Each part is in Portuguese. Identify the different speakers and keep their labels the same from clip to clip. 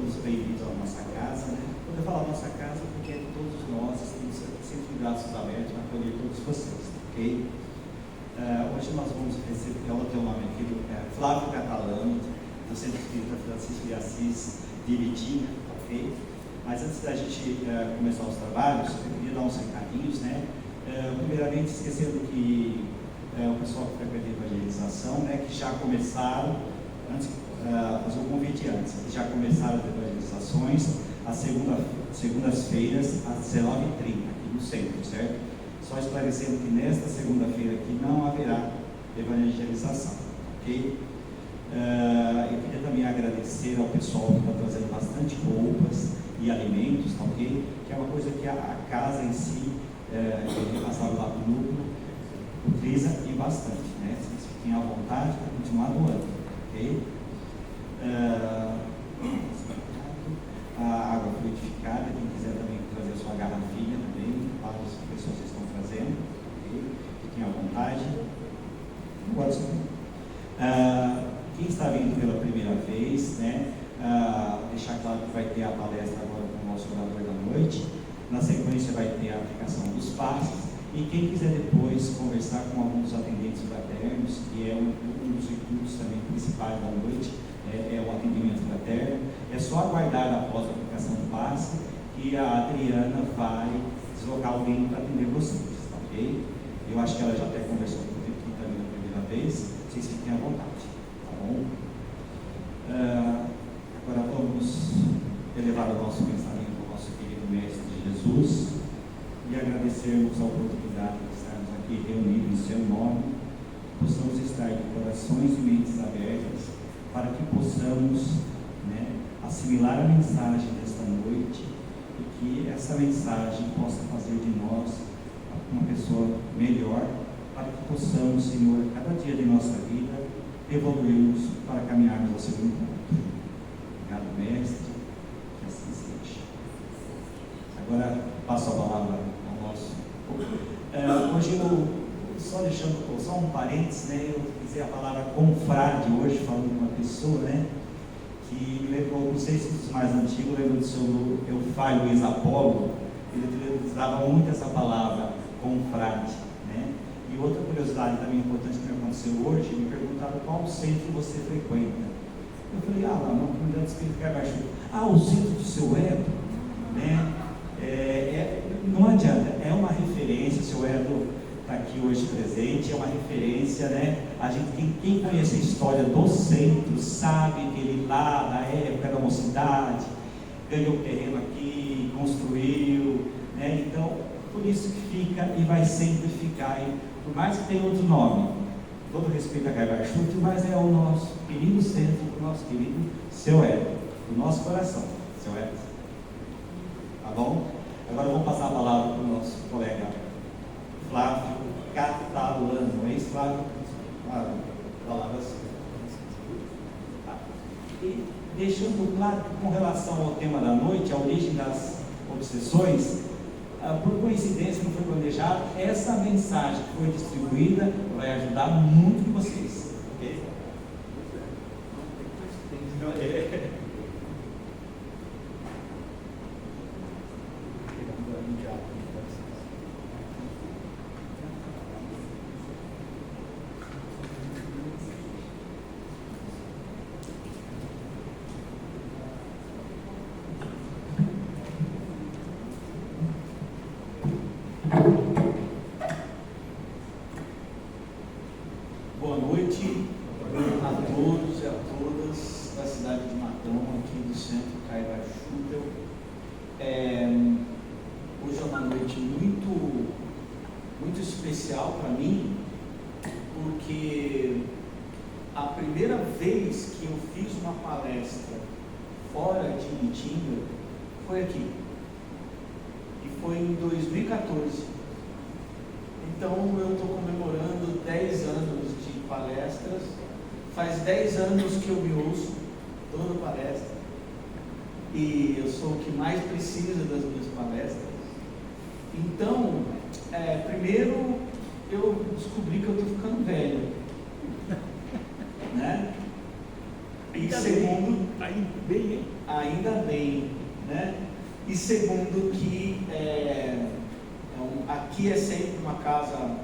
Speaker 1: todos bem-vindos à nossa casa, né? Quando eu falo nossa casa, porque é de todos nós, estamos sempre de braços abertos para acolher todos vocês, ok? Hoje nós vamos receber, eu tenho o nome aqui, Flávio Catalano, do Centro Espírita Francisco de Assis de Ibitinga, ok? Mas antes da gente começar os trabalhos, eu queria dar uns recadinhos, né? Primeiramente, esquecendo que o pessoal que frequenta a evangelização, né, que já começaram, fazer um convite antes, que já começaram as evangelizações, às segundas-feiras, às 19h30, aqui no centro, certo? Só esclarecendo que nesta segunda-feira aqui não haverá evangelização, ok? Eu queria também agradecer ao pessoal que está trazendo bastante roupas e alimentos, tá, ok? Que é uma coisa que a casa em si, repassado lá para o núcleo, utiliza e bastante, né? Vocês fiquem à vontade para continuar doando, ok? A água fluidificada, quem quiser também trazer a sua garrafinha também, para as pessoas que estão trazendo, ok? Fiquem à vontade. Quem está vindo pela primeira vez, né? Deixar claro que vai ter a palestra agora com o nosso orador da noite. Na sequência vai ter a aplicação dos passos. E quem quiser depois conversar com alguns atendentes fraternos, que é um dos intuitos também principais da noite, é o atendimento fraterno, é só aguardar após a aplicação do passe que a Adriana vai deslocar alguém para atender vocês, tá, ok? Eu acho que ela já até conversou comigo aqui também na primeira vez, vocês fiquem à vontade, tá bom? Agora vamos elevar o nosso pensamento ao nosso querido Mestre Jesus e agradecermos a oportunidade de estarmos aqui reunidos em seu nome, possamos estar de corações e mentes abertas para que possamos, né, assimilar a mensagem desta noite e que essa mensagem possa fazer de nós uma pessoa melhor, para que possamos, Senhor, cada dia de nossa vida, evoluirmos para caminharmos ao seu encontro. Obrigado, Mestre, que assim seja. Agora passo a palavra ao nosso. Hoje eu, só um parênteses, né? Eu usei a palavra confrade hoje, falando de uma pessoa, né? Que me lembrou, não sei se os mais antigos lembram do seu Eufário Luiz Apolo, ele utilizava muito essa palavra, confrade, né? E outra curiosidade também importante que me aconteceu hoje, me perguntaram qual centro você frequenta. Eu falei, lá na comunidade espírita Caibaixu. O centro do seu Edo, né? Não adianta, é uma referência, o seu Edo está aqui hoje presente, é uma referência, né? A gente, quem conhece a história do centro, sabe que ele lá, na época da mocidade, ganhou o terreno aqui, construiu, né? Então, por isso que fica e vai sempre ficar, e por mais que tenha outro nome, todo respeito a Caibaixu, mas é o nosso querido centro, o nosso querido seu Edo, o nosso coração, seu Edo. Tá bom? Agora vamos passar a palavra para o nosso colega Flávio Catalano, não é isso, Flávio? Palavras. E deixando claro que, com relação ao tema da noite, a origem das obsessões, por coincidência, não foi planejado, essa mensagem que foi distribuída vai ajudar muito vocês. Ok? Boa noite a todos e a todas da cidade de Matão, aqui do centro Caibaixu. Hoje é uma noite muito, muito especial para mim, porque a primeira vez que eu fiz uma palestra fora de Ibitinga foi aqui, e foi em 2014. Então eu estou comemorando 10 anos de palestras, faz 10 anos que eu me ouço toda palestra, e eu sou o que mais precisa das minhas palestras. Então, primeiro eu descobri que eu estou ficando velho, né? E E segundo, ainda bem, né? E segundo que aqui é sempre uma casa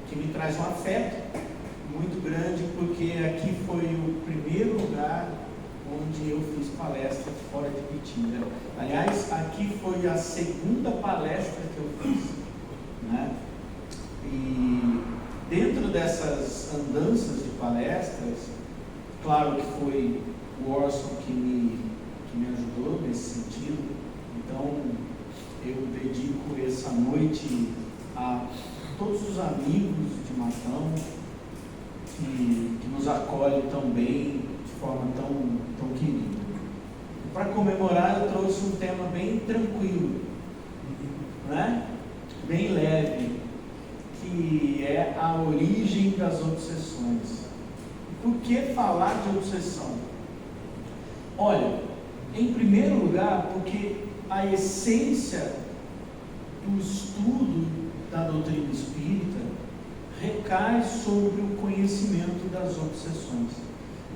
Speaker 1: que me traz um afeto muito grande, porque aqui foi o primeiro lugar onde eu fiz palestra fora de Pitinga. Aliás, aqui foi a segunda palestra que eu fiz, né? E dentro dessas andanças de palestras, claro que foi o Orson que me ajudou nesse sentido. Então eu dedico essa noite a todos os amigos de Matão que nos acolhem tão bem, de forma tão querida. Para comemorar, eu trouxe um tema bem tranquilo, né? Bem leve, que é a origem das obsessões. Por que falar de obsessão? Olha, em primeiro lugar, porque a essência do estudo da doutrina espírita recai sobre o conhecimento das obsessões.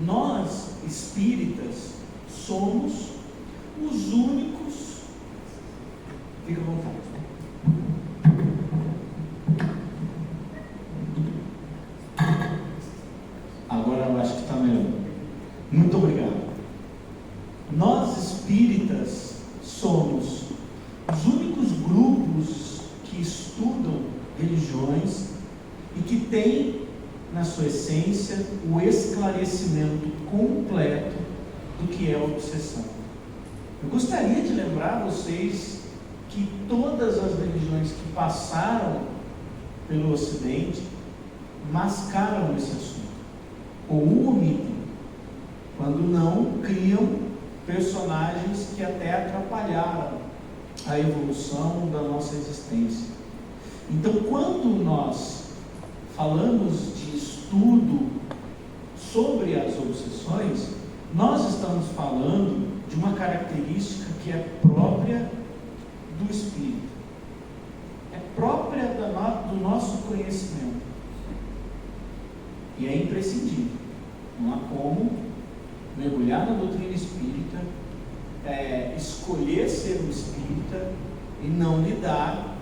Speaker 1: Nós, espíritas, somos os únicos. Fica à vontade. Agora eu acho que está melhor. Muito obrigado. Nós, espíritas, somos os únicos grupos que estudam religiões e que têm na sua essência o esclarecimento completo do que é a obsessão. Eu gostaria de lembrar vocês que todas as religiões que passaram pelo Ocidente mascaram esse assunto, ou o omitem, quando não criam personagens que até atrapalharam a evolução da nossa existência. Então, quando nós falamos de estudo sobre as obsessões, nós estamos falando de uma característica que é própria do espírito, é própria do nosso conhecimento e é imprescindível. Não há como mergulhar na doutrina espírita, escolher ser um espírita e não lidar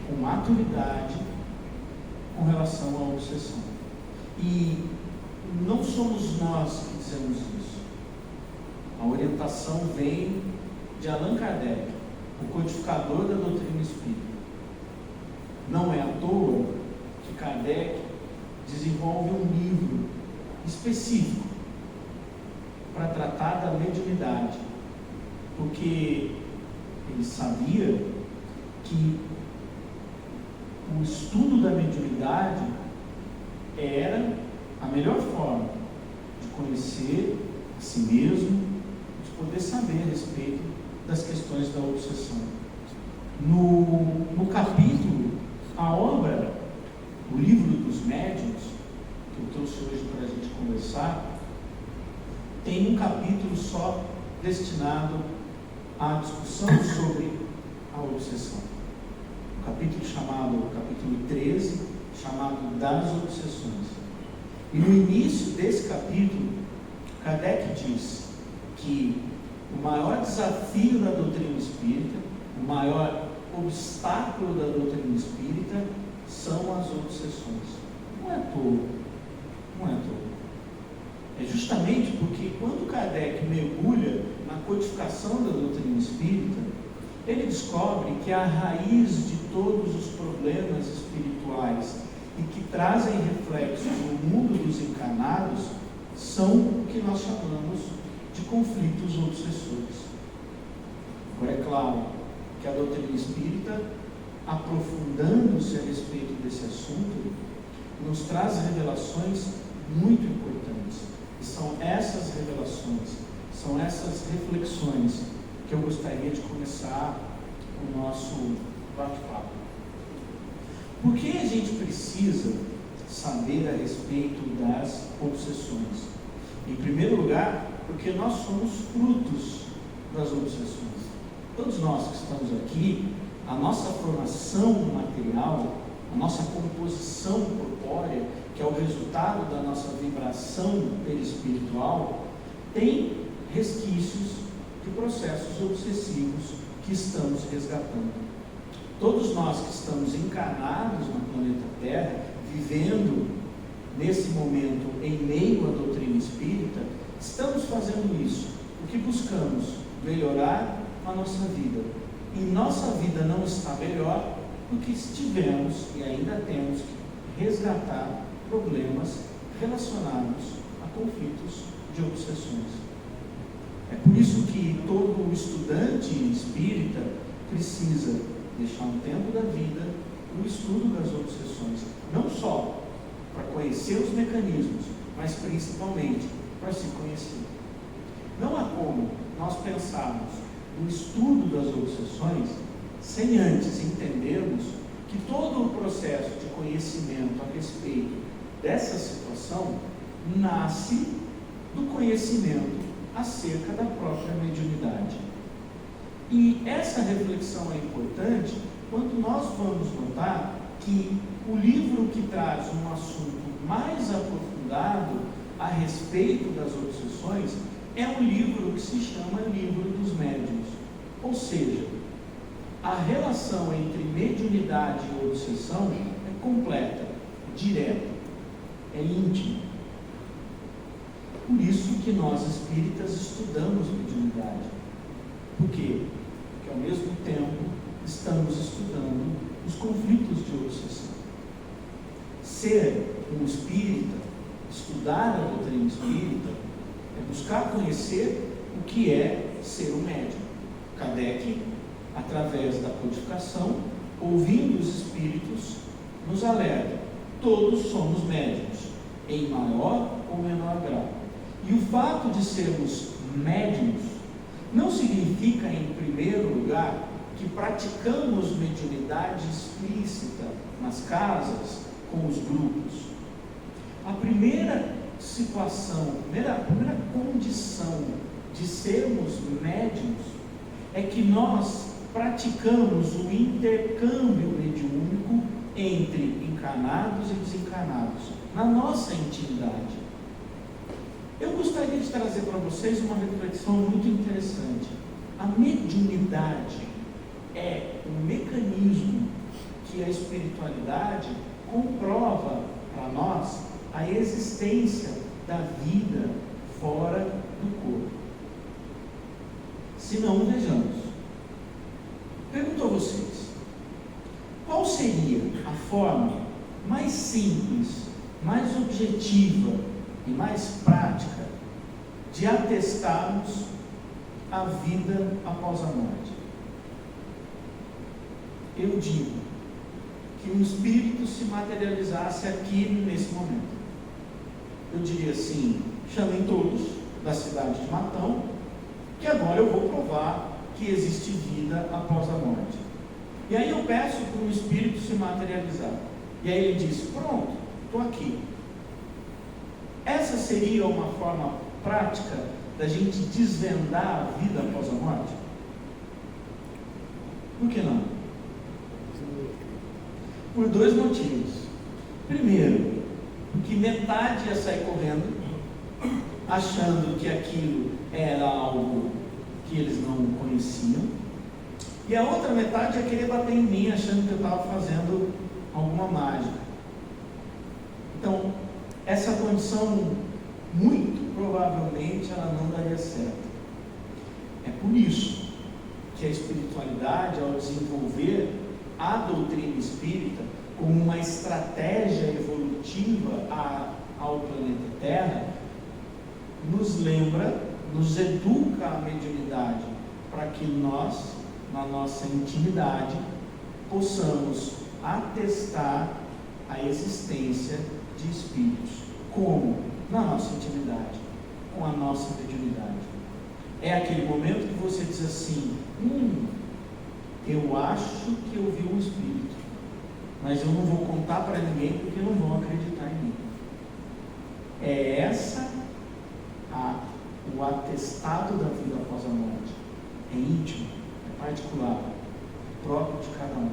Speaker 1: com maturidade com relação à obsessão. E não somos nós que dizemos isso. A orientação vem de Allan Kardec, o codificador da doutrina espírita. Não é à toa que Kardec desenvolve um livro específico para tratar da mediunidade, porque ele sabia que o estudo da mediunidade era a melhor forma de conhecer a si mesmo, de poder saber a respeito das questões da obsessão. No capítulo, a obra, o livro dos médiuns, que eu trouxe hoje para a gente conversar, tem um capítulo só destinado à discussão sobre a obsessão. Um capítulo chamado, capítulo 13, chamado das obsessões. E no início desse capítulo, Kardec diz que o maior desafio da doutrina espírita, o maior obstáculo da doutrina espírita são as obsessões. Não é à toa. Não é à toa. É justamente porque quando Kardec mergulha na codificação da doutrina espírita, ele descobre que a raiz de todos os problemas espirituais e que trazem reflexos no mundo dos encarnados são o que nós chamamos de conflitos obsessores. Agora, é claro que a doutrina espírita, aprofundando-se a respeito desse assunto, nos traz revelações muito importantes. E são essas revelações, são essas reflexões que eu gostaria de começar o nosso bate-papo. Por que a gente precisa saber a respeito das obsessões? Em primeiro lugar, porque nós somos frutos das obsessões. Todos nós que estamos aqui, a nossa formação material, a nossa composição corpórea, que é o resultado da nossa vibração perispiritual,
Speaker 2: tem resquícios de processos obsessivos que estamos resgatando. Todos nós que estamos encarnados no planeta Terra, vivendo nesse momento em meio à doutrina espírita, estamos fazendo isso, porque buscamos melhorar a nossa vida. E nossa vida não está melhor porque tivemos e ainda temos que resgatar problemas relacionados a conflitos de obsessões. É por isso que todo estudante espírita precisa deixar um tempo da vida no estudo das obsessões, não só para conhecer os mecanismos, mas principalmente para se conhecer. Não há como nós pensarmos no estudo das obsessões sem antes entendermos que todo o processo de conhecimento a respeito dessa situação nasce do conhecimento acerca da própria mediunidade. E essa reflexão é importante quando nós vamos notar que o livro que traz um assunto mais aprofundado a respeito das obsessões é um livro que se chama Livro dos Médiuns. Ou seja, a relação entre mediunidade e obsessão é completa, direta, é íntima. Por isso que nós espíritas estudamos mediunidade. Por quê? Porque ao mesmo tempo estamos estudando os conflitos de obsessão. Ser um espírita, estudar a doutrina espírita, é buscar conhecer o que é ser um médium. Kardec, através da codificação, ouvindo os espíritos, nos alerta: todos somos médiuns, em maior ou menor grau. E o fato de sermos médiuns não significa, em primeiro lugar, que praticamos mediunidade explícita nas casas, com os grupos. A primeira situação, a primeira condição de sermos médiuns é que nós praticamos o intercâmbio mediúnico entre encarnados e desencarnados, na nossa intimidade. Eu gostaria de trazer para vocês uma reflexão muito interessante. A mediunidade é um mecanismo que a espiritualidade comprova para nós a existência da vida fora do corpo. Se não, vejamos. Pergunto a vocês: qual seria a forma mais simples, mais objetiva e mais prática de atestarmos a vida após a morte? Eu digo que um espírito se materializasse aqui nesse momento. Eu diria assim: chamem todos da cidade de Matão, que agora eu vou provar que existe vida após a morte. E aí eu peço para um espírito se materializar. E aí ele diz: pronto, estou aqui. Essa seria uma forma prática da gente desvendar a vida após a morte? Por que não? Por dois motivos. Primeiro, porque metade ia sair correndo, achando que aquilo era algo que eles não conheciam, e a outra metade ia querer bater em mim, achando que eu estava fazendo alguma mágica. Então, essa condição, muito provavelmente, ela não daria certo. É por isso que a espiritualidade, ao desenvolver a doutrina espírita como uma estratégia evolutiva ao planeta Terra, nos lembra, nos educa a mediunidade, para que nós, na nossa intimidade, possamos atestar a existência de espíritos. Como? Na nossa intimidade, com a nossa mediunidade. É aquele momento que você diz assim: eu acho que eu vi um espírito, mas eu não vou contar para ninguém porque não vão acreditar em mim. É essa o atestado da vida após a morte. É íntimo, é particular, próprio de cada um.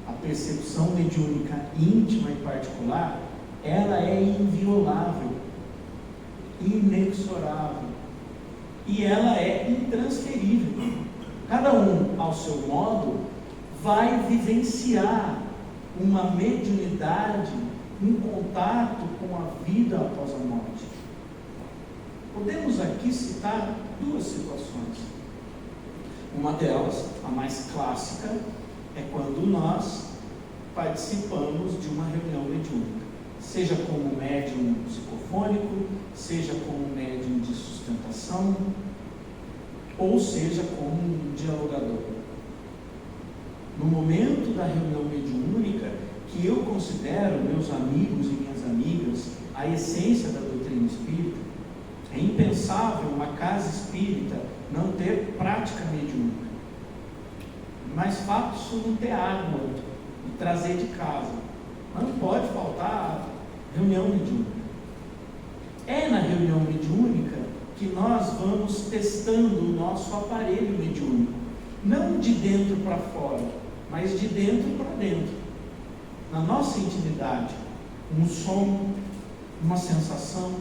Speaker 2: A percepção mediúnica íntima e particular, ela é inviolável. inexorável, e ela é intransferível. Cada um, ao seu modo, vai vivenciar uma mediunidade, um contato com a vida após a morte. Podemos aqui citar duas situações. Uma delas, a mais clássica, é quando nós participamos de uma reunião mediúnica, seja como médium psicofônico, seja como médium de sustentação, ou seja como um dialogador. No momento da reunião mediúnica, que eu considero, meus amigos e minhas amigas, a essência da doutrina espírita, é impensável uma casa espírita não ter prática mediúnica. Mais fácil não ter água e trazer de casa, mas não pode faltar reunião mediúnica. É na reunião mediúnica que nós vamos testando o nosso aparelho mediúnico, não de dentro para fora, mas de dentro para dentro, na nossa intimidade, um som, uma sensação,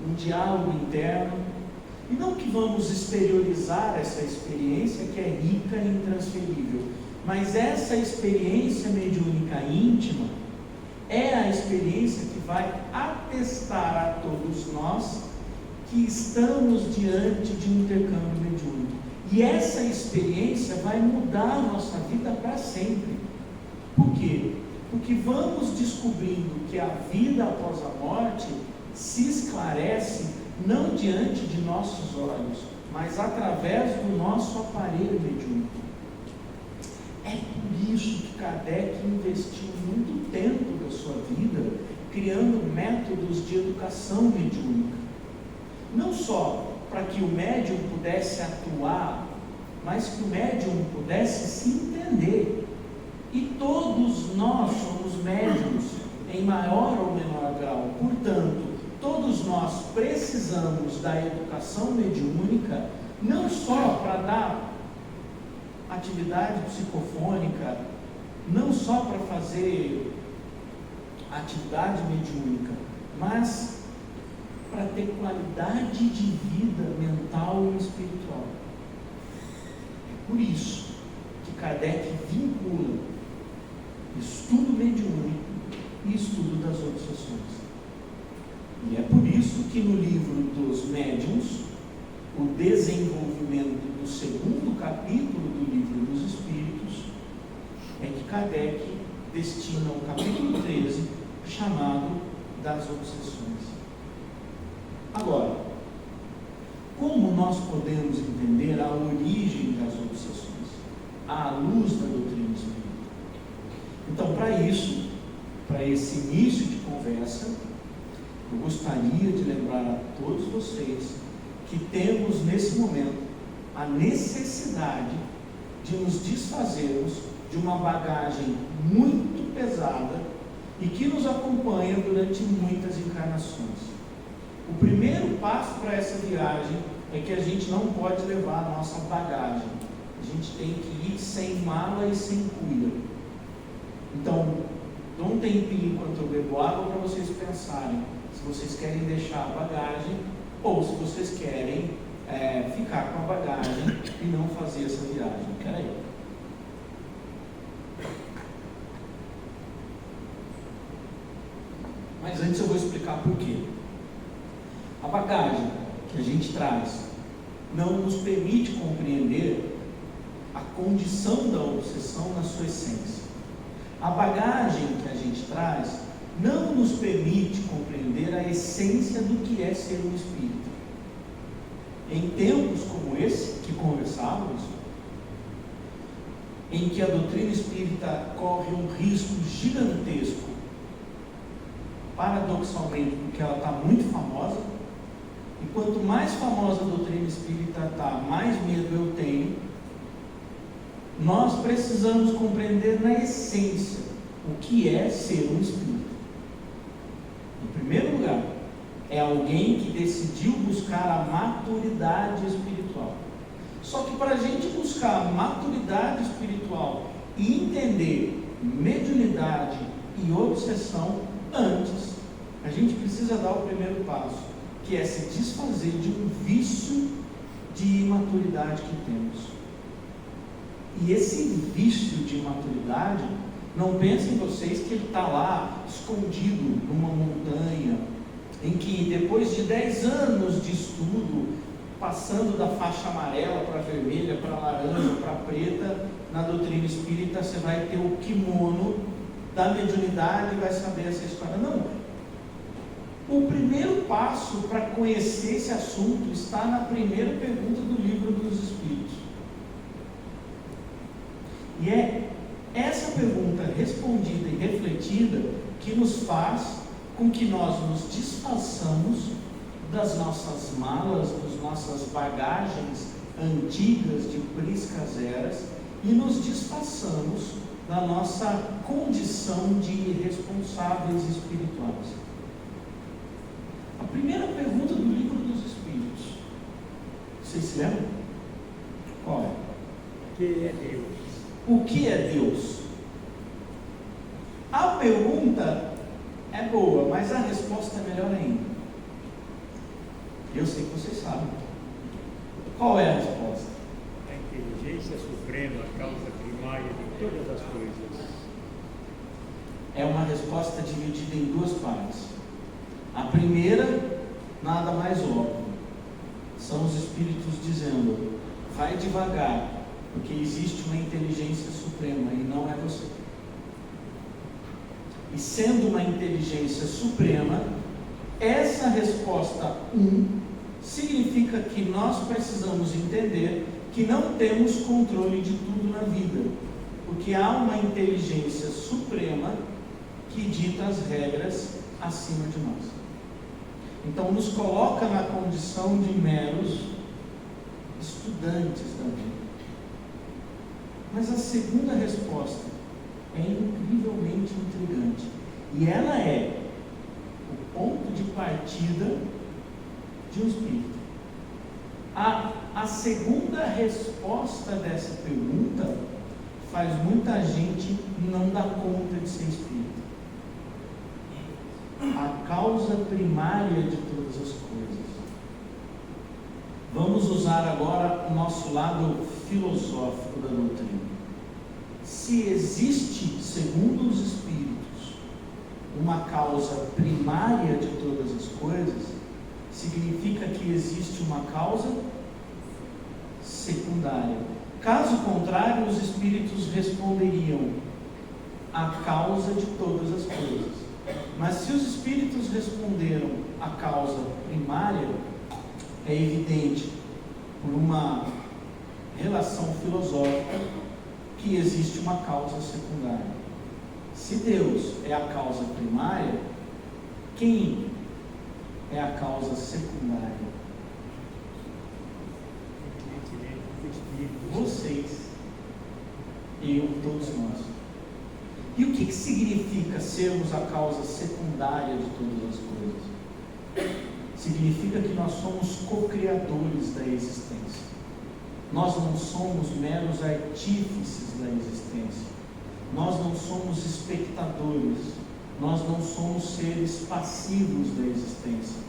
Speaker 2: um diálogo interno, e não que vamos exteriorizar essa experiência que é rica e intransferível, mas essa experiência mediúnica íntima é a experiência que vai atestar a todos nós que estamos diante de um intercâmbio mediúnico. E essa experiência vai mudar a nossa vida para sempre. Por quê? Porque vamos descobrindo que a vida após a morte se esclarece não diante de nossos olhos, mas através do nosso aparelho mediúnico. É por isso que Kardec investiu muito tempo da sua vida criando métodos de educação mediúnica. Não só para que o médium pudesse atuar, mas que o médium pudesse se entender. E todos nós somos médiums em maior ou menor grau. Portanto, todos nós precisamos da educação mediúnica, não só para dar atividade psicofônica, não só para fazer atividade mediúnica, mas para ter qualidade de vida mental e espiritual. É por isso que Kardec vincula estudo mediúnico e estudo das obsessões. E é por isso que no livro dos médiuns, o desenvolvimento do segundo capítulo do livro dos Espíritos, é que Kardec destina o capítulo 13, chamado das obsessões. Agora, como nós podemos entender a origem das obsessões à luz da doutrina espírita? Então, para isso, para esse início de conversa, eu gostaria de lembrar a todos vocês que temos nesse momento a necessidade de nos desfazermos de uma bagagem muito pesada e que nos acompanha durante muitas encarnações. O primeiro passo para essa viagem é que a gente não pode levar a nossa bagagem. A gente tem que ir sem mala e sem cuia. Então, dou um tempinho enquanto eu bebo água para vocês pensarem se vocês querem deixar a bagagem ou se vocês querem ficar com a bagagem e não fazer essa viagem. Peraí. Mas antes eu vou explicar por quê. A bagagem que a gente traz não nos permite compreender a condição da obsessão na sua essência. A bagagem que a gente traz não nos permite compreender a essência do que é ser um espírito. Em tempos como esse que conversávamos, em que a doutrina espírita corre um risco gigantesco, paradoxalmente, porque ela está muito famosa, e quanto mais famosa a doutrina espírita está, mais medo eu tenho. Nós precisamos compreender na essência o que é ser um espírito. Em primeiro lugar, é alguém que decidiu buscar a maturidade espiritual. Só que para a gente buscar a maturidade espiritual e entender mediunidade e obsessão, antes, a gente precisa dar o primeiro passo, que é se desfazer de um vício de imaturidade que temos. E esse vício de imaturidade, não pensem vocês que ele está lá escondido numa montanha, em que depois de 10 anos de estudo, passando da faixa amarela para a vermelha, para a laranja, para a preta, na doutrina espírita você vai ter o kimono da mediunidade e vai saber essa história. Não. O primeiro passo para conhecer esse assunto está na primeira pergunta do Livro dos Espíritos. E é essa pergunta respondida e refletida que nos faz com que nós nos desfaçamos das nossas malas, das nossas bagagens antigas de priscas eras e nos desfaçamos da nossa condição de responsáveis espirituais. A primeira pergunta do Livro dos Espíritos, vocês se lembram? Qual é?
Speaker 3: O que é Deus?
Speaker 2: O que é Deus? A pergunta é boa, mas a resposta é melhor ainda. Eu sei que vocês sabem. Qual é a resposta?
Speaker 3: A inteligência suprema, a causa primária de todas as coisas.
Speaker 2: É uma resposta dividida em duas partes. A primeira, nada mais óbvio. São os espíritos dizendo: vai devagar, porque existe uma inteligência suprema e não é você. E sendo uma inteligência suprema, essa resposta 1 significa que nós precisamos entender que não temos controle de tudo na vida, porque há uma inteligência suprema que dita as regras acima de nós. Então nos coloca na condição de meros estudantes da vida. Mas a segunda resposta é incrivelmente intrigante, e ela é o ponto de partida de um espírito. A segunda resposta dessa pergunta faz muita gente não dar conta de ser espírita. A causa primária de todas as coisas. Vamos usar agora o nosso lado filosófico da doutrina. Se existe, segundo os espíritos, uma causa primária de todas as coisas, significa que existe uma causa secundária. Caso contrário, os espíritos responderiam a causa de todas as coisas. Mas se os espíritos responderam a causa primária, é evidente, por uma relação filosófica, que existe uma causa secundária. Se Deus é a causa primária, quem é a causa secundária? Vocês, eu, todos nós. E o que significa sermos a causa secundária de todas as coisas? Significa que nós somos co-criadores da existência. Nós não somos meros artífices da existência. Nós não somos espectadores. Nós não somos seres passivos da existência.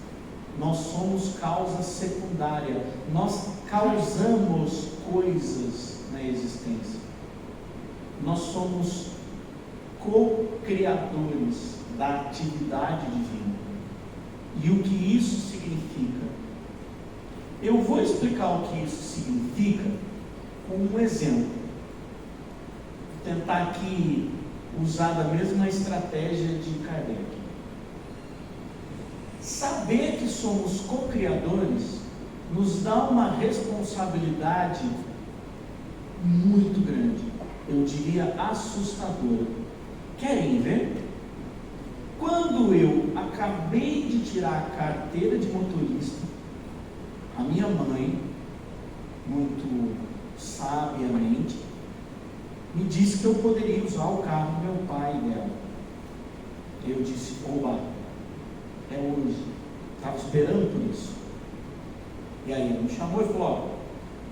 Speaker 2: Nós somos causa secundária. Nós causamos coisas na existência. Nós somos co-criadores da atividade divina. E o que isso significa? Eu vou explicar o que isso significa com um exemplo. Vou tentar aqui usar da mesma estratégia de Kardec. Saber que somos co-criadores nos dá uma responsabilidade muito grande, eu diria assustadora. Querem ver? Quando eu acabei de tirar a carteira de motorista, a minha mãe, muito sabiamente, me disse que eu poderia usar o carro do meu pai e dela. Eu disse: oba, é hoje. Estava esperando por isso. E aí ele me chamou e falou: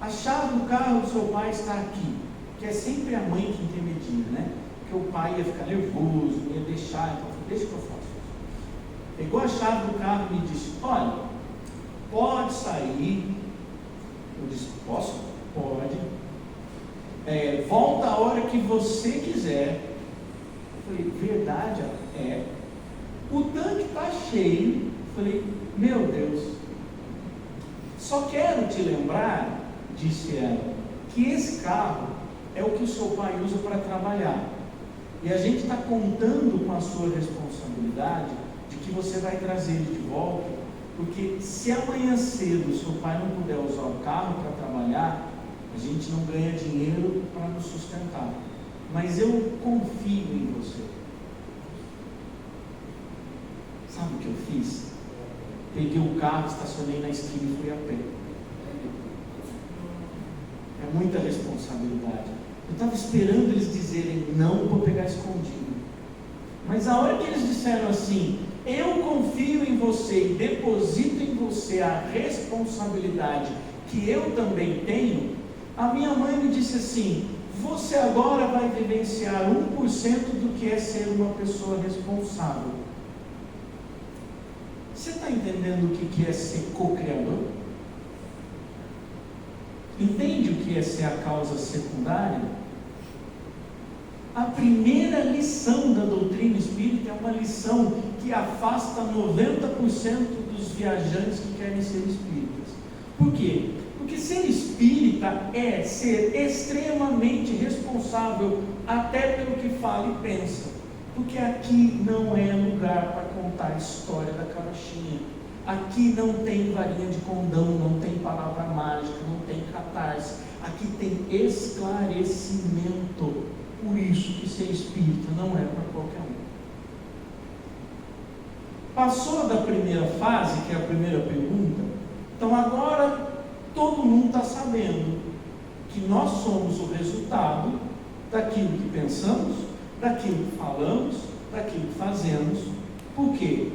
Speaker 2: ó, a chave do carro do seu pai está aqui. Que é sempre a mãe que intermedia, né? Porque o pai ia ficar nervoso, não ia deixar, então eu falei: deixa que eu faço. Pegou a chave do carro e me disse: olha, pode sair. Eu disse, posso? Pode. Volta a hora que você quiser. Eu falei, verdade? É. O tanque está cheio. Eu falei, meu Deus. Só quero te lembrar, disse ela, que esse carro é o que o seu pai usa para trabalhar. E a gente está contando com a sua responsabilidade de que você vai trazer ele de volta, porque se amanhã cedo o seu pai não puder usar o carro para trabalhar, a gente não ganha dinheiro para nos sustentar. Mas eu confio em você. Sabe o que eu fiz? Peguei o carro, estacionei na esquina e fui a pé. É muita responsabilidade. Eu estava esperando eles dizerem não para pegar escondido. Mas a hora que eles disseram assim, eu confio em você e deposito em você a responsabilidade que eu também tenho, a minha mãe me disse assim, você agora vai vivenciar 1% do que é ser uma pessoa responsável. Você está entendendo o que é ser co-criador? Entende o que é ser a causa secundária? A primeira lição da doutrina espírita é uma lição que afasta 90% dos viajantes que querem ser espíritas. Por quê? Porque ser espírita é ser extremamente responsável até pelo que fala e pensa. Porque aqui não é lugar para contar a história da carochinha. Aqui não tem varinha de condão, não tem palavra mágica, não tem catarse. Aqui tem esclarecimento. Por isso que ser espírita não é para qualquer um. Passou da primeira fase, que é a primeira pergunta, então agora todo mundo está sabendo que nós somos o resultado daquilo que pensamos, daquilo que falamos, daquilo que fazemos. Por quê?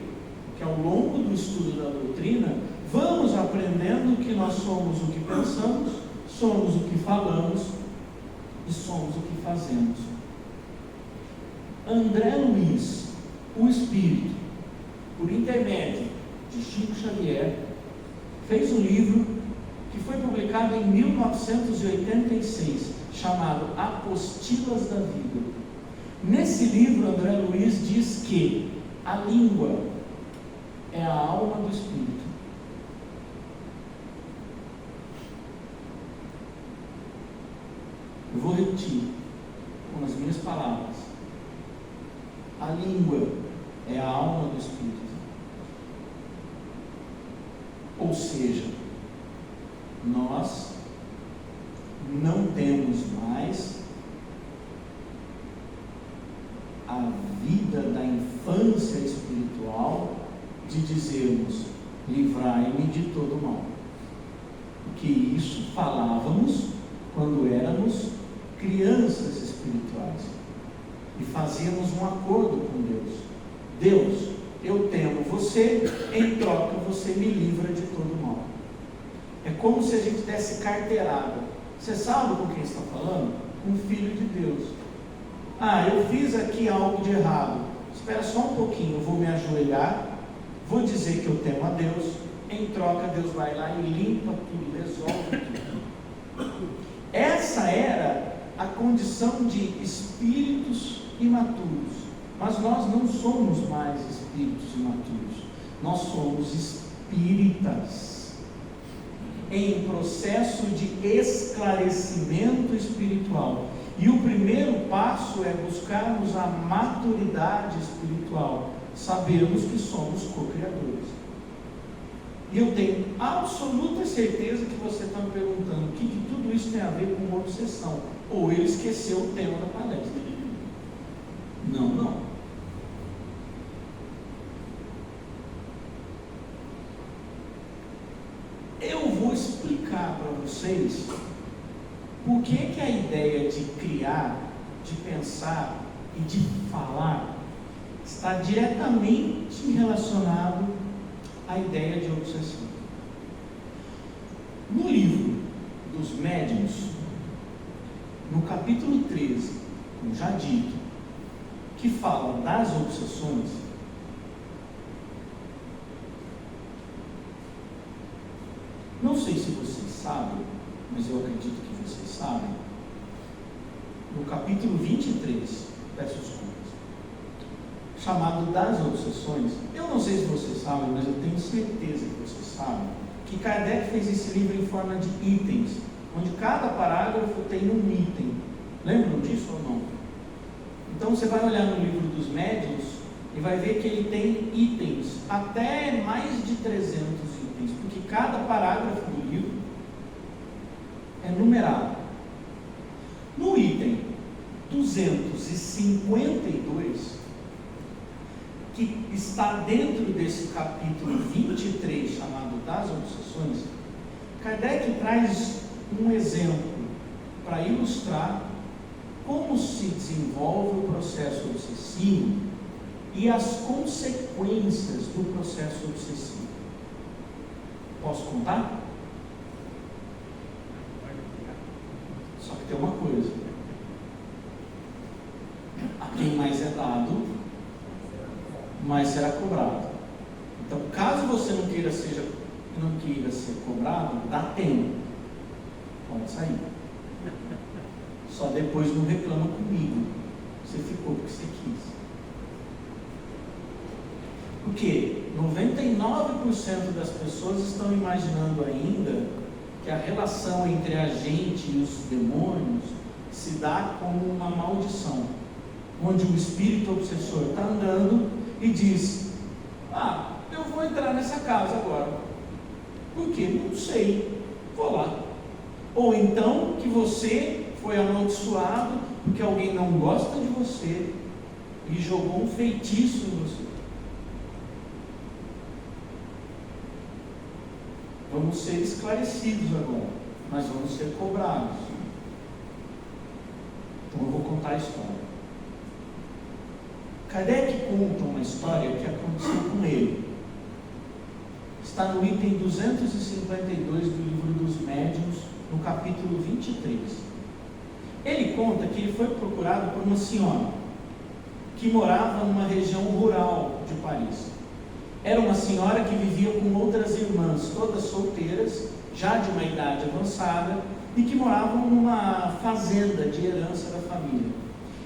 Speaker 2: Porque ao longo do estudo da doutrina, vamos aprendendo que nós somos o que pensamos, somos o que falamos e somos o que fazemos. André Luiz, o Espírito, por intermédio de Chico Xavier, fez um livro que foi publicado em 1986, chamado Apostilas da Vida. Nesse livro, André Luiz diz que a língua é a alma do Espírito. Eu vou repetir com as minhas palavras. A língua é a alma do Espírito. Ou seja, nós não temos mais a vida da infância espiritual de dizermos, livrai-me de todo mal. Porque isso falávamos quando éramos crianças espirituais e fazíamos um acordo com Deus. Deus, eu temo você, em troca você me livra de todo mal. É como se a gente desse carteirada. Você sabe com quem está falando? Com o Filho de Deus. Eu fiz aqui algo de errado. Espera só um pouquinho, eu vou me ajoelhar, vou dizer que eu temo a Deus, em troca Deus vai lá e limpa tudo, resolve tudo. Essa era a condição de espíritos imaturos. Mas nós não somos mais espíritos imaturos. Nós somos espíritas em processo de esclarecimento espiritual. E o primeiro passo é buscarmos a maturidade espiritual. Sabermos que somos co-criadores. E eu tenho absoluta certeza que você está me perguntando o que tudo isso tem a ver com obsessão. Ou ele esqueceu o tema da palestra. Não. Eu vou explicar para vocês por que a ideia de criar, de pensar e de falar está diretamente relacionado à ideia de obsessão. No livro dos Médiuns, no capítulo 13, como já dito, que fala das obsessões, se vocês sabem, mas eu acredito que vocês sabem, no capítulo 23, versos 4, chamado das obsessões, eu não sei se vocês sabem, mas eu tenho certeza que vocês sabem, que Kardec fez esse livro em forma de itens, onde cada parágrafo tem um item. Lembram disso ou não? Então você vai olhar no livro dos médiuns e vai ver que ele tem itens, até mais de 300 itens, porque cada parágrafo do livro é numerado. No item 252, que está dentro desse capítulo 23, chamado das obsessões, Kardec traz um exemplo para ilustrar como se desenvolve o processo obsessivo e as consequências do processo obsessivo. Posso contar? Só que tem uma coisa: a quem mais é dado, mais será cobrado. Então, caso você não queira ser cobrado, dá tempo, pode sair. Só depois não reclama comigo. Você ficou porque você quis. Porque 99% das pessoas estão imaginando ainda que a relação entre a gente e os demônios se dá como uma maldição, onde o espírito obsessor está andando e diz: eu vou entrar nessa casa agora. Por quê? Não sei. Vou lá. Ou então que você foi amaldiçoado porque alguém não gosta de você e jogou um feitiço em você. Vamos ser esclarecidos agora, mas vamos ser cobrados. Então eu vou contar a história. Kardec conta uma história que aconteceu com ele. Está no item 252 do livro dos médiuns, no capítulo 23. Ele conta que ele foi procurado por uma senhora que morava numa região rural de Paris. Era uma senhora que vivia com outras irmãs, todas solteiras, já de uma idade avançada, e que moravam numa fazenda de herança da família.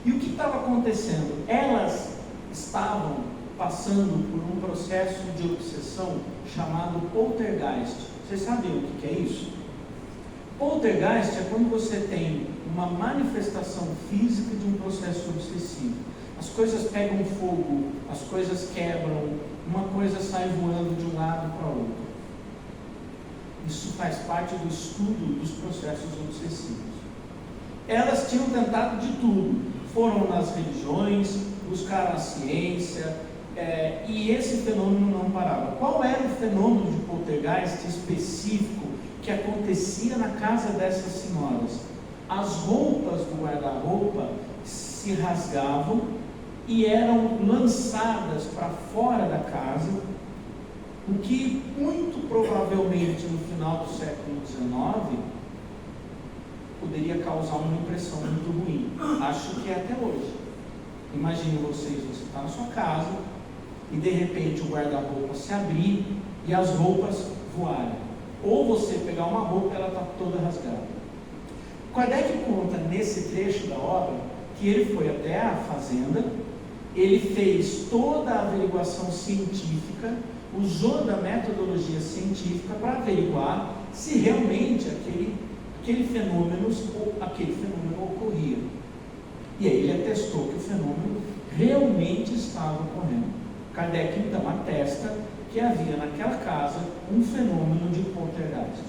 Speaker 2: E o que estava acontecendo? Elas estavam passando por um processo de obsessão chamado poltergeist. Vocês sabem o que é isso? Poltergeist é quando você tem uma manifestação física de um processo obsessivo. As coisas pegam fogo, as coisas quebram, uma coisa sai voando de um lado para o outro. Isso faz parte do estudo dos processos obsessivos. Elas tinham tentado de tudo, foram nas religiões, buscaram a ciência, e esse fenômeno não parava. Qual era o fenômeno de poltergeist específico que acontecia na casa dessas senhoras? As roupas do guarda-roupa se rasgavam e eram lançadas para fora da casa, o que muito provavelmente no final do século XIX poderia causar uma impressão muito ruim. Acho que é até hoje. Imagine você está na sua casa e de repente o guarda-roupa se abrir e as roupas voarem. Ou você pegar uma roupa e ela está toda rasgada. Kardec conta nesse trecho da obra que ele foi até a fazenda, ele fez toda a averiguação científica, usou da metodologia científica para averiguar se realmente aquele fenômeno ocorria. E aí ele atestou que o fenômeno realmente estava ocorrendo. Kardec então atesta que havia naquela casa um fenômeno de poltergeist.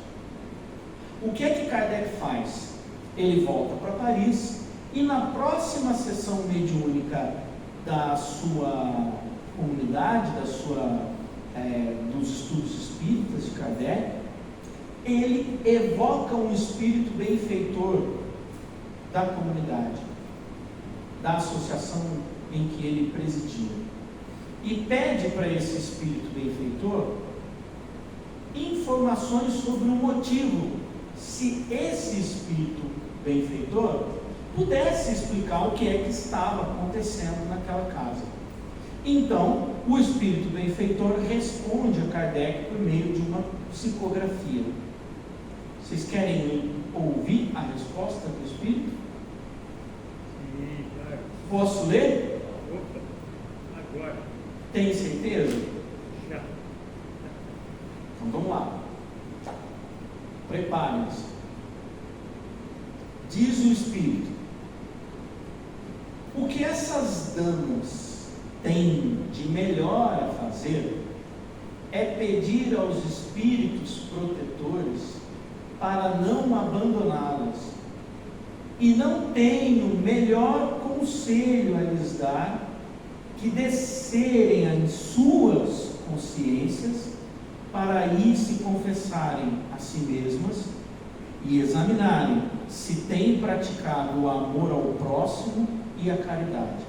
Speaker 2: O que é que Kardec faz? Ele volta para Paris e na próxima sessão mediúnica da sua comunidade, dos estudos espíritas de Kardec, ele evoca um espírito benfeitor da comunidade, da associação em que ele presidia, e pede para esse espírito benfeitor informações sobre o motivo, se esse espírito benfeitor pudesse explicar o que é que estava acontecendo naquela casa. Então, o espírito benfeitor responde a Kardec por meio de uma psicografia. Vocês querem ouvir a resposta do Espírito?
Speaker 3: Sim, claro.
Speaker 2: Posso ler?
Speaker 3: Opa, agora.
Speaker 2: Tem certeza?
Speaker 3: Já.
Speaker 2: Então vamos lá. Preparem-se. Diz o Espírito: o que essas damas têm de melhor a fazer é pedir aos espíritos protetores para não abandoná-las, e não tenho melhor conselho a lhes dar que descerem em suas consciências para aí se confessarem a si mesmas e examinarem se têm praticado o amor ao próximo e a caridade.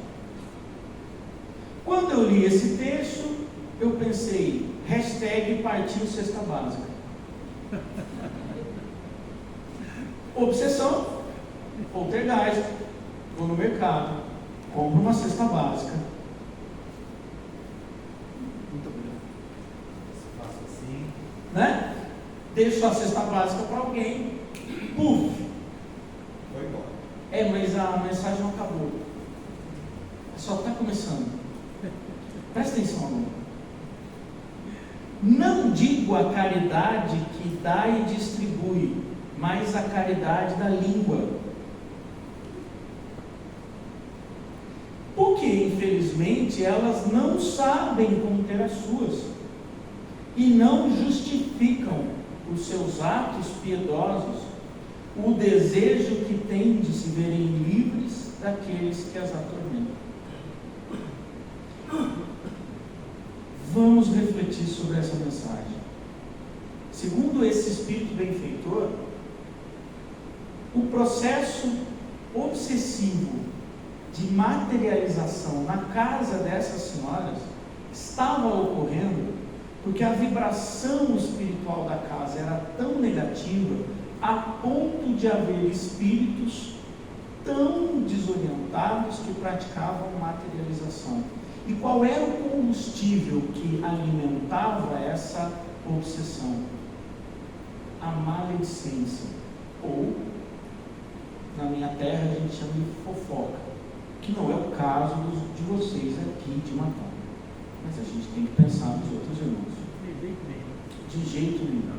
Speaker 2: Quando eu li esse texto, eu pensei, #partiu cesta básica. Obsessão, poltergeist, vou no mercado, compro uma cesta básica. Muito obrigado.
Speaker 4: Faço assim.
Speaker 2: Né? Deixo a cesta básica para alguém. Puf!
Speaker 4: Foi embora.
Speaker 2: Mas a mensagem não acabou. Só está começando. Presta atenção, amor. Não digo a caridade que dá e distribui, mas a caridade da língua. Porque, infelizmente, elas não sabem conter as suas e não justificam os seus atos piedosos, o desejo que têm de se verem livres daqueles que as atormentam. Vamos refletir sobre essa mensagem. Segundo esse espírito benfeitor, o processo obsessivo de materialização na casa dessas senhoras estava ocorrendo porque a vibração espiritual da casa era tão negativa a ponto de haver espíritos tão desorientados que praticavam materialização. E qual era o combustível que alimentava essa obsessão? A maledicência, ou, na minha terra, a gente chama de fofoca, que não é o caso de vocês aqui de matar. Mas a gente tem que pensar nos outros irmãos. De jeito nenhum.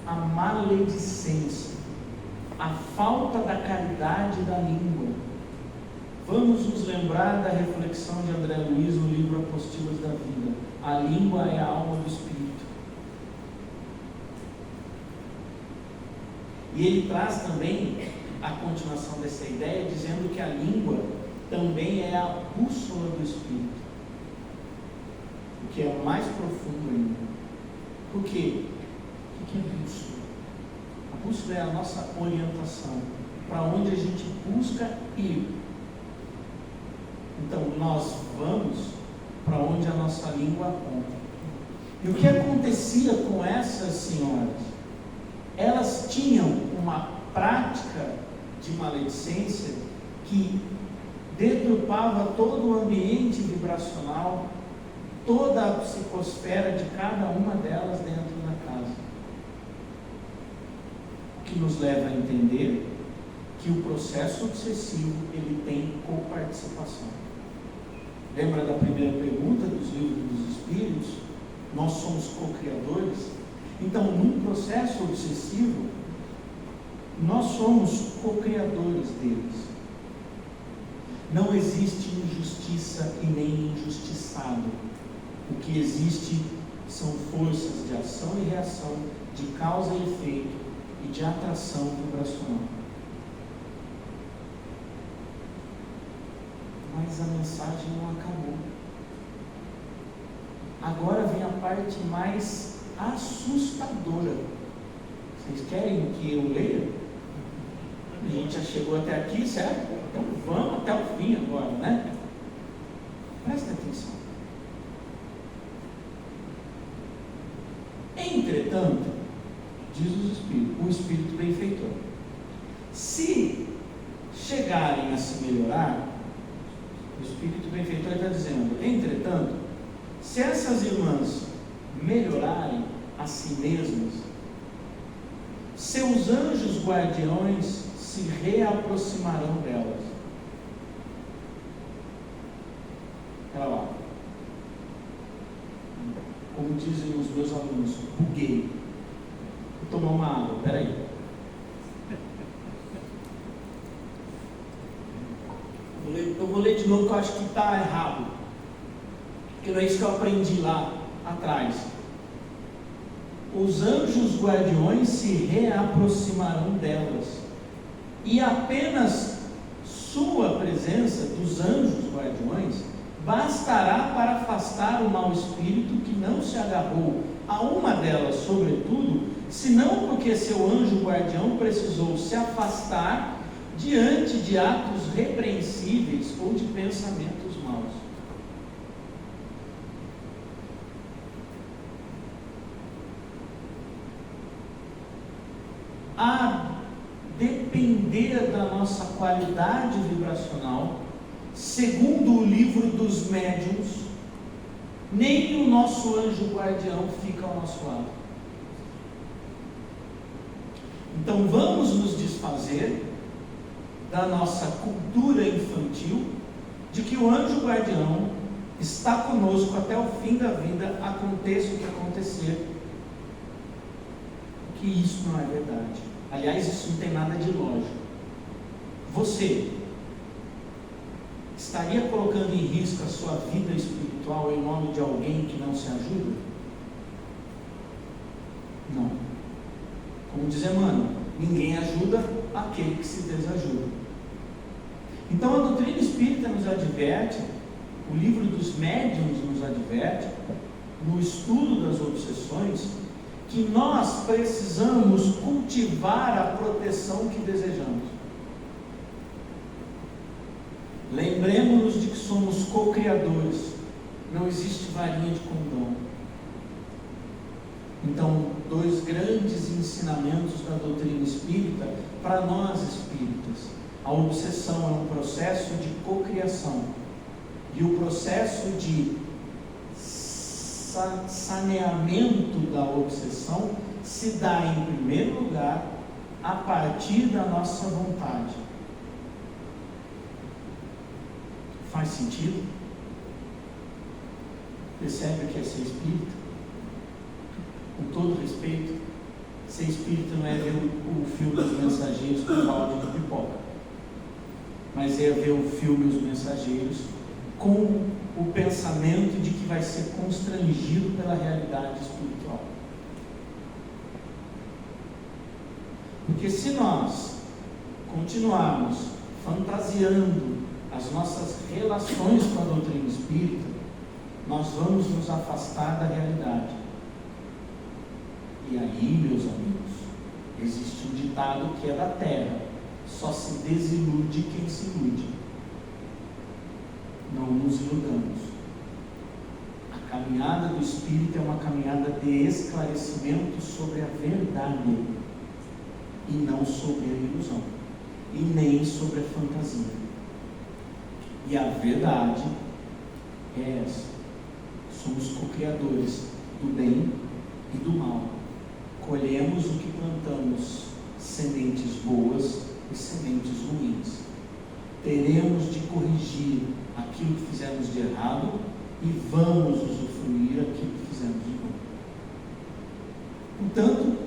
Speaker 2: A maledicência, a falta da caridade da língua. Vamos nos lembrar da reflexão de André Luiz no livro Apostilas da Vida. A língua é a alma do Espírito. E ele traz também a continuação dessa ideia, dizendo que a língua também é a bússola do Espírito, o que é mais profundo ainda. Por quê? O que é bússola? A bússola é a nossa orientação, para onde a gente busca ir. Então, nós vamos para onde a nossa língua aponta. E o que acontecia com essas senhoras? Elas tinham uma prática de maledicência que deturpava todo o ambiente vibracional, toda a psicosfera de cada uma delas dentro da casa. O que nos leva a entender que o processo obsessivo ele tem coparticipação. Lembra da primeira pergunta dos livros dos Espíritos? Nós somos co-criadores. Então, num processo obsessivo, nós somos co-criadores deles. Não existe injustiça e nem injustiçado. O que existe são forças de ação e reação, de causa e efeito e de atração vibracional. Mas a mensagem não acabou. Agora vem a parte mais assustadora. Vocês querem que eu leia? A gente já chegou até aqui, certo? Então vamos até o fim agora, né? Presta atenção. Entretanto, diz o Espírito benfeitor, se chegarem a se melhorar, o Espírito benfeitor está dizendo, entretanto, se essas irmãs melhorarem a si mesmas, seus anjos guardiões se reaproximarão delas. Olha lá. Como dizem os meus alunos, buguei. Vou tomar uma água, peraí. Eu vou ler de novo, que eu acho que está errado. Porque não é isso que eu aprendi lá atrás. Os anjos guardiões se reaproximarão delas. E apenas sua presença, dos anjos guardiões, bastará para afastar o mau espírito que não se agarrou a uma delas, sobretudo, senão porque seu anjo guardião precisou se afastar diante de atos repreensíveis ou de pensamentos maus. A depender da nossa qualidade vibracional, segundo o livro dos médiuns, nem o nosso anjo guardião fica ao nosso lado. Então vamos nos desfazer da nossa cultura infantil de que o anjo guardião está conosco até o fim da vida, aconteça o que acontecer. Que isso não é verdade. Aliás, isso não tem nada de lógico. Você estaria colocando em risco a sua vida espiritual em nome de alguém que não se ajuda? Não. Como diz Emmanuel, ninguém ajuda aquele que se desajuda. Então a doutrina espírita nos adverte, o livro dos médiuns nos adverte, no estudo das obsessões, que nós precisamos cultivar a proteção que desejamos. Lembremos-nos de que somos co-criadores, não existe varinha de condão. Então, dois grandes ensinamentos da doutrina espírita para nós espíritas. A obsessão é um processo de cocriação, e o processo de saneamento da obsessão se dá, em primeiro lugar, a partir da nossa vontade. Faz sentido? Percebe o que é ser espírita? Com todo respeito, ser espírita não é ver o filme Os Mensageiros com balde de pipoca, mas é ver o filme Os Mensageiros com o pensamento de que vai ser constrangido pela realidade espiritual. Porque se nós continuarmos fantasiando as nossas relações com a doutrina espírita, nós vamos nos afastar da realidade. E aí, meus amigos, existe um ditado que é da terra: só se desilude quem se ilude. Não nos iludamos. A caminhada do Espírito é uma caminhada de esclarecimento sobre a verdade, e não sobre a ilusão, e nem sobre a fantasia. E a verdade é essa: somos co-criadores do bem e do mal. Colhemos o que plantamos, sementes boas e sementes ruins. Teremos de corrigir aquilo que fizemos de errado e vamos usufruir aquilo que fizemos de bom. Portanto,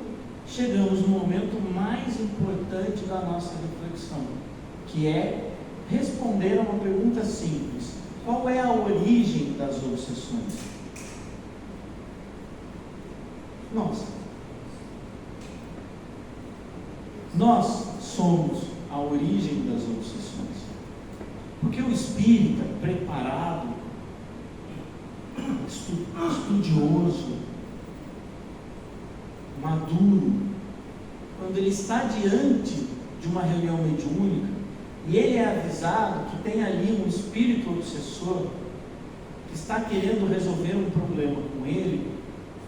Speaker 2: chegamos no momento mais importante da nossa reflexão, que é responder a uma pergunta simples: qual é a origem das obsessões? Nós somos a origem das obsessões. Porque o espírita preparado, estudioso, maduro, quando ele está diante de uma reunião mediúnica e ele é avisado que tem ali um espírito obsessor que está querendo resolver um problema com ele,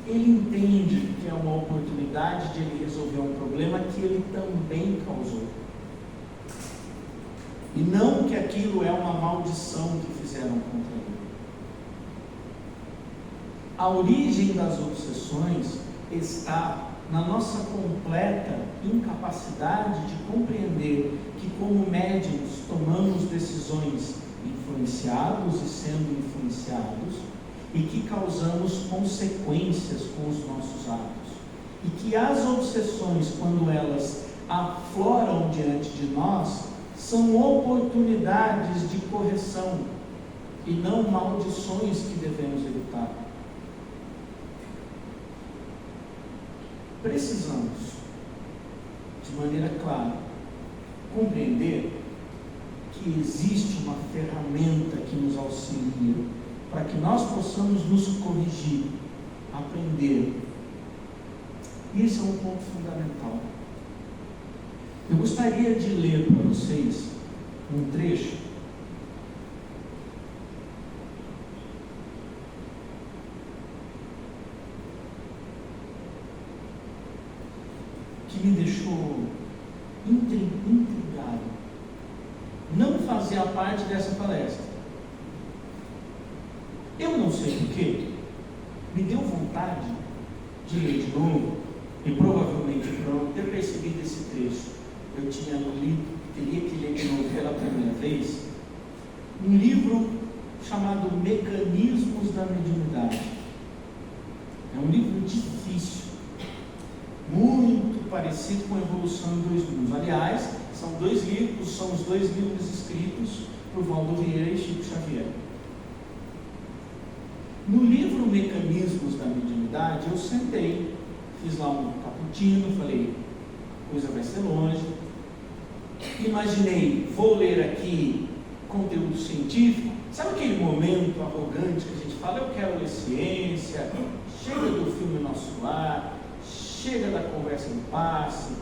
Speaker 2: ele entende que é uma oportunidade de ele resolver um problema que ele também causou. E não que aquilo é uma maldição que fizeram contra ele. A origem das obsessões está na nossa completa incapacidade de compreender que, como médiuns, tomamos decisões influenciados e sendo influenciados, e que causamos consequências com os nossos atos, e que as obsessões, quando elas afloram diante de nós, são oportunidades de correção e não maldições que devemos evitar. Precisamos, de maneira clara, compreender que existe uma ferramenta que nos auxilia para que nós possamos nos corrigir, aprender. E esse é um ponto fundamental. Eu gostaria de ler para vocês um trecho que me deixou intrigado. Não fazia parte dessa palestra. Eu não sei porquê, me deu vontade de ler de novo, e provavelmente por não ter percebido esse trecho, eu tinha lido, teria que ler de novo pela primeira vez, um livro chamado Mecanismos da Mediunidade. É um livro difícil, muito parecido com a Evolução em 2 Mundos. Aliás, são os dois livros escritos por Valdo Vieira e Chico Xavier. No livro Mecanismos da Mediunidade, eu sentei, fiz lá um cappuccino, falei, coisa vai ser longe. Imaginei, vou ler aqui conteúdo científico. Sabe aquele momento arrogante que a gente fala, eu quero ler ciência, chega do filme Nosso Lar, chega da conversa no passe,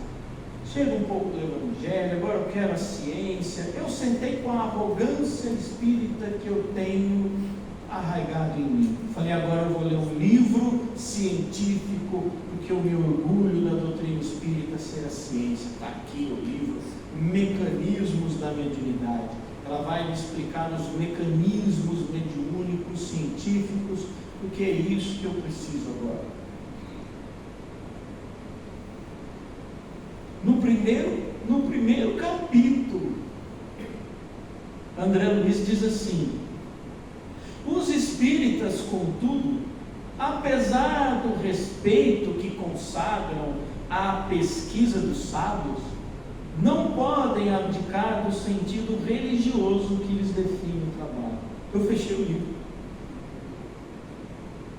Speaker 2: chega um pouco do Evangelho, agora eu quero a ciência. Eu sentei com a arrogância espírita que eu tenho arraigado em mim. Falei, agora eu vou ler um livro científico, porque eu me orgulho da doutrina espírita ser a ciência. Está aqui o livro, Mecanismos da Mediunidade. Ela vai me explicar os mecanismos mediúnicos, científicos, porque é isso que eu preciso agora. No primeiro capítulo, André Luiz diz assim: os espíritas, contudo, apesar do respeito que consagram à pesquisa dos sábios, não podem abdicar do sentido religioso que lhes define o trabalho. Eu fechei o livro.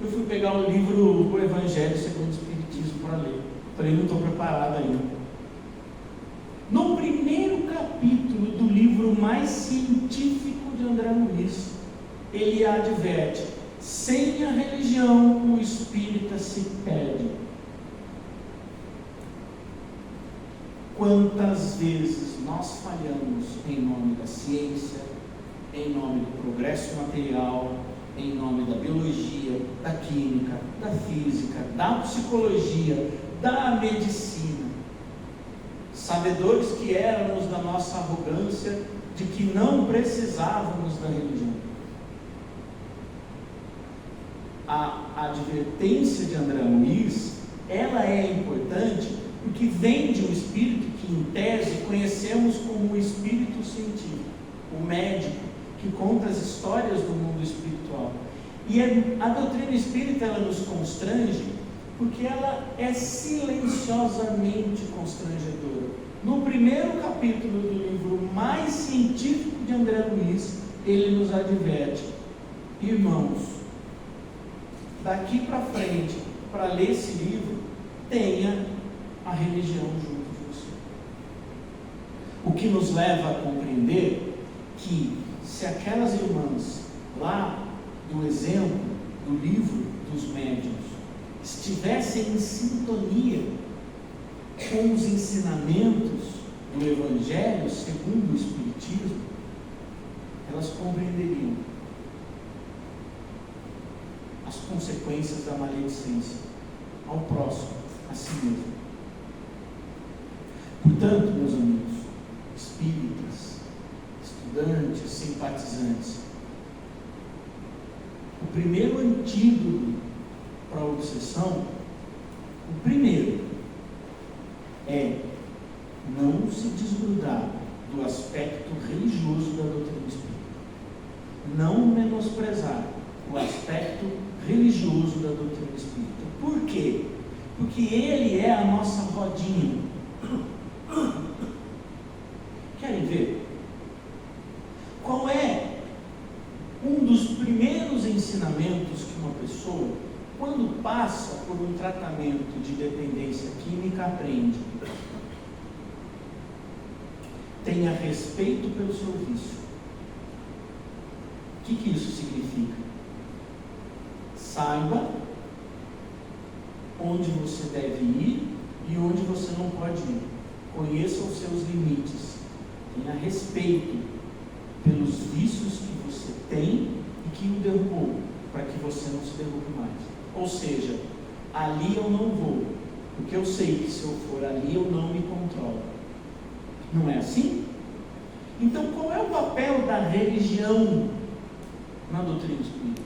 Speaker 2: Eu fui pegar o livro O Evangelho segundo o Espiritismo para ler. Falei, não estou preparado ainda. No primeiro capítulo do livro mais científico de André Luiz, ele adverte: sem a religião o espírita se perde. Quantas vezes nós falhamos em nome da ciência, em nome do progresso material, em nome da biologia, da química, da física, da psicologia, da medicina. Sabedores que éramos da nossa arrogância de que não precisávamos da religião. A advertência de André Luiz, ela é importante porque vem de um espírito que, em tese, conhecemos como o espírito científico, o médico, que conta as histórias do mundo espiritual. E a doutrina espírita, ela nos constrange porque ela é silenciosamente constrangedora. No primeiro capítulo do livro mais científico de André Luiz, ele nos adverte: irmãos, daqui para frente, para ler esse livro, tenha a religião junto de você. O que nos leva a compreender que, se aquelas irmãs lá do exemplo do livro dos médiuns estivessem em sintonia com os ensinamentos do Evangelho segundo o Espiritismo, elas compreenderiam as consequências da maledicência ao próximo, a si mesmo. Portanto, meus amigos, espíritas, estudantes, simpatizantes, o primeiro antídoto para a obsessão, o primeiro, é não se desgrudar do aspecto religioso da doutrina espírita. Não menosprezar o aspecto religioso da doutrina espírita. Por quê? Porque ele é a nossa rodinha. Querem ver? Qual é um dos primeiros ensinamentos que uma pessoa, quando passa por um tratamento de dependência química, aprende? Tenha respeito pelo seu vício. O que isso significa? Saiba onde você deve ir e onde você não pode ir. Conheça os seus limites. Tenha respeito pelos vícios que você tem e que o derrubou, para que você não se derrube mais. Ou seja, ali eu não vou, porque eu sei que se eu for ali eu não me controlo. Não é assim? Então, qual é o papel da religião na doutrina espírita?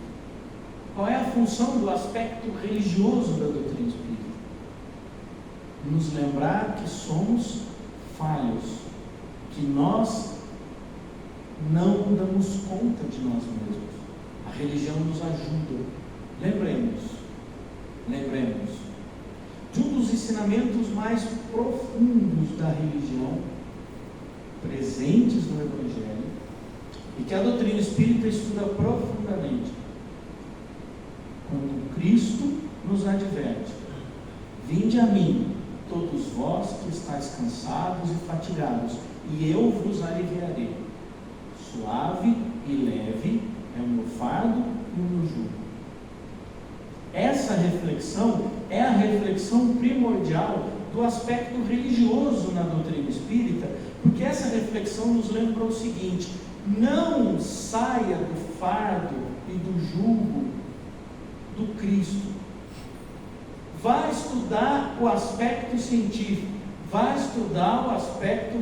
Speaker 2: Qual é a função do aspecto religioso da doutrina espírita? Nos lembrar que somos falhos, que nós não damos conta de nós mesmos. A religião nos ajuda. Lembremos de um dos ensinamentos mais profundos da religião, presentes no Evangelho, e que a doutrina espírita estuda profundamente. Quando Cristo nos adverte: vinde a mim, todos vós que estáis cansados e fatigados, e eu vos aliviarei. Suave e leve é o meu fardo e o meu jugo. Essa reflexão é a reflexão primordial do aspecto religioso na doutrina espírita, porque essa reflexão nos lembra o seguinte: não saia do fardo e do jugo do Cristo. Vá estudar o aspecto científico, vá estudar o aspecto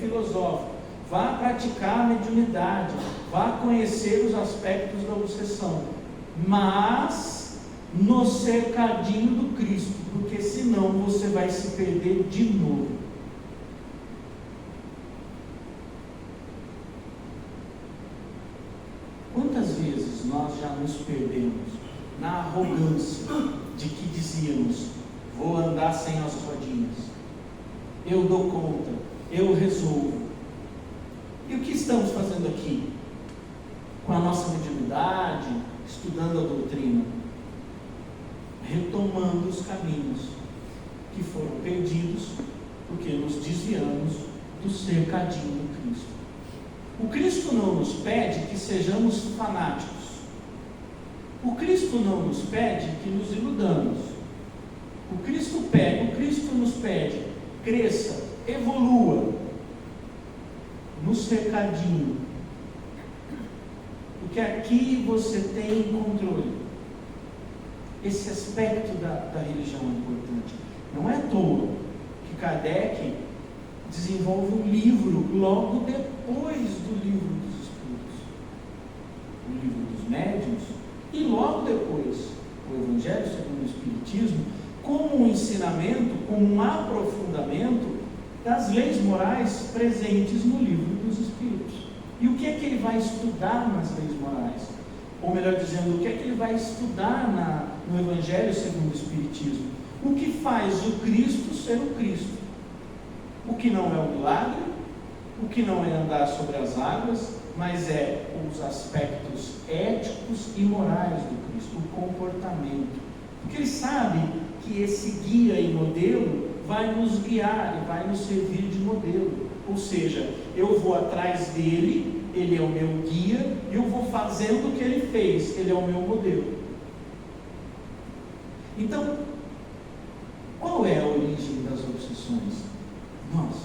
Speaker 2: filosófico, vá praticar a mediunidade, vá conhecer os aspectos da obsessão, mas no cercadinho do Cristo, porque senão você vai se perder de novo. Quantas vezes nós já nos perdemos na arrogância de que dizíamos: vou andar sem as rodinhas, eu dou conta, eu resolvo. E o que estamos fazendo aqui? Com a nossa mediunidade, estudando a doutrina, retomando os caminhos que foram perdidos, porque nos desviamos do cercadinho do Cristo. O Cristo não nos pede que sejamos fanáticos. O Cristo não nos pede que nos iludamos. O Cristo nos pede: cresça, evolua no cercadinho, porque aqui você tem controle. Esse aspecto da religião é importante. Não é à toa que Kardec desenvolve um livro logo depois do livro dos Espíritos, o livro dos Médiuns, e logo depois o Evangelho segundo o Espiritismo, como um ensinamento, como um aprofundamento das leis morais presentes no livro dos Espíritos. E o que é que ele vai estudar nas leis morais? Ou melhor dizendo, o que é que ele vai estudar no Evangelho segundo o Espiritismo? O que faz o Cristo ser o Cristo? O que não é o milagre, o que não é andar sobre as águas, mas é os aspectos éticos e morais do Cristo, o comportamento. Porque ele sabe que esse guia e modelo vai nos guiar e vai nos servir de modelo. Ou seja, eu vou atrás dele, ele é o meu guia, e eu vou fazendo o que ele fez, ele é o meu modelo. Então, qual é a origem das obsessões? Nós.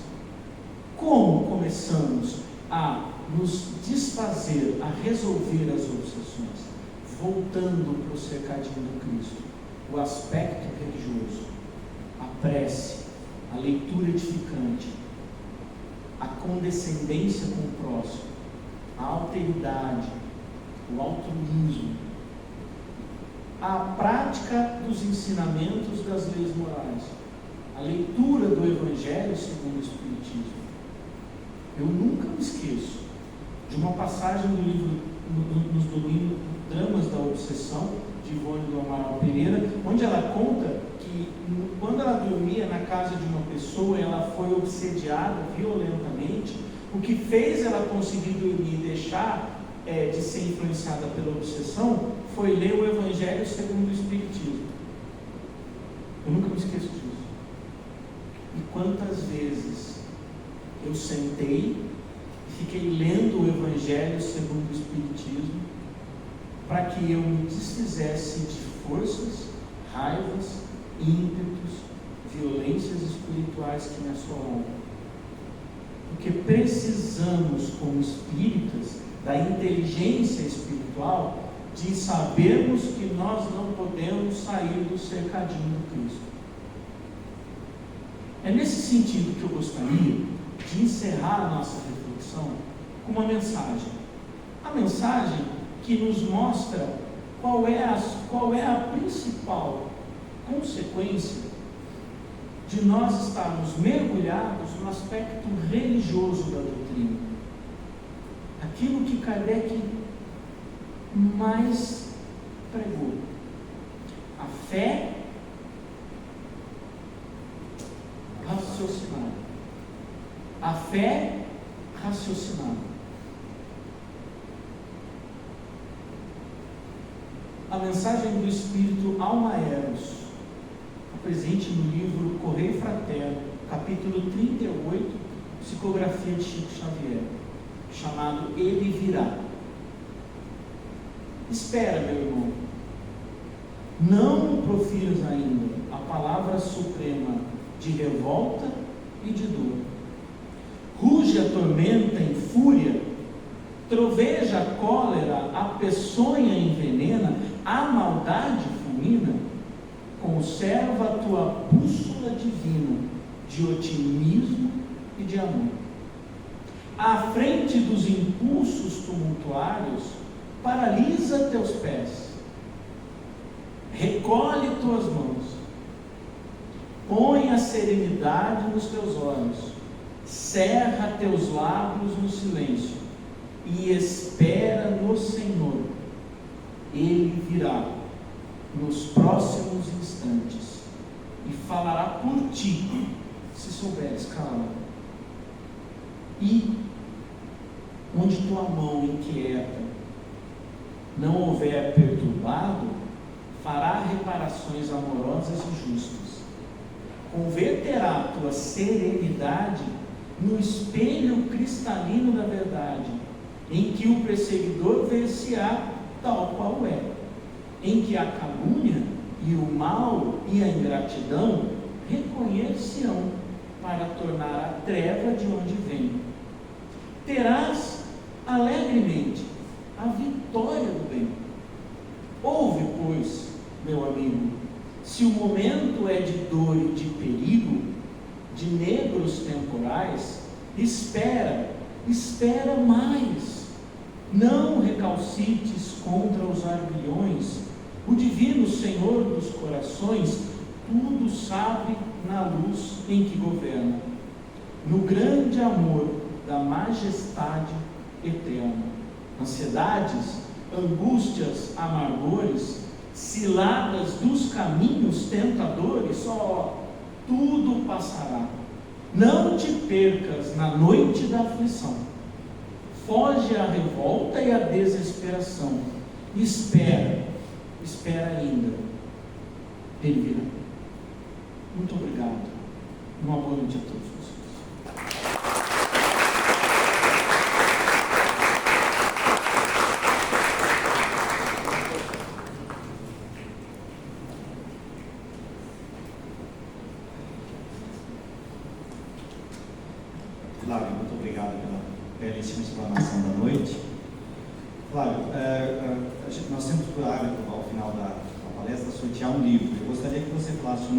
Speaker 2: Como começamos a nos desfazer, a resolver as obsessões? Voltando para o cercadinho do Cristo, o aspecto religioso, a prece, a leitura edificante, a condescendência com o próximo, a alteridade, o altruísmo, a prática dos ensinamentos das leis morais. a leitura do Evangelho segundo o Espiritismo. Eu nunca me esqueço de uma passagem do livro nos domínios Dramas da Obsessão, de Ivone do Amaral Pereira, onde ela conta que quando ela dormia na casa de uma pessoa, ela foi obsediada violentamente. O que fez ela conseguir dormir e deixar de ser influenciada pela obsessão foi ler o Evangelho segundo o Espiritismo. Eu nunca me esqueço disso. E quantas vezes eu sentei e fiquei lendo o Evangelho segundo o Espiritismo para que eu me desfizesse de forças, raivas, ímpetos, violências espirituais que me assolavam. Porque precisamos, como espíritas, da inteligência espiritual, de sabermos que nós não podemos sair do cercadinho do Cristo. É nesse sentido que eu gostaria de encerrar a nossa reflexão com uma mensagem. A mensagem que nos mostra qual é a principal consequência de nós estarmos mergulhados no aspecto religioso da doutrina. Aquilo que Kardec mais pregou. A fé raciocinada. A fé raciocinada. A mensagem do Espírito Alma Eros, presente no livro Correio Fraterno, capítulo 38, psicografia de Chico Xavier, chamado Ele Virá. Espera, meu irmão, não profiras ainda a palavra suprema de revolta e de dor. Ruge a tormenta em fúria, troveja a cólera, a peçonha envenena, a maldade fulmina. Conserva a tua bússola divina de otimismo e de amor. À frente dos impulsos tumultuários, paralisa teus pés, recolhe tuas mãos, põe a serenidade nos teus olhos, cerra teus lábios no silêncio e espera no Senhor. Ele virá nos próximos instantes e falará por ti, se souberes calar. E onde tua mão inquieta não houver perturbado, fará reparações amorosas e justas. Converterá tua serenidade no espelho cristalino da verdade, em que o perseguidor ver-se-á tal qual é, em que a calúnia e o mal e a ingratidão reconhecer-se-ão para tornar a treva de onde vem. Terás alegremente a vitória do bem. Ouve, pois, meu amigo, se o momento é de dor e de perigo, de negros temporais, espera mais. Não recalcites contra os arguilhões. O divino Senhor dos corações tudo sabe na luz em que governa, no grande amor da majestade eterna. Ansiedades, angústias, amargores, ciladas dos caminhos tentadores, tudo passará. Não te percas na noite da aflição. Foge à revolta e à desesperação. Espera ainda. Ele virá. Muito obrigado. Uma boa noite a todos vocês.
Speaker 1: Flávio, muito obrigado pela belíssima explanação da noite. Flávio, nós temos por hábito, ao final da palestra, sortear um livro. Eu gostaria que você falasse um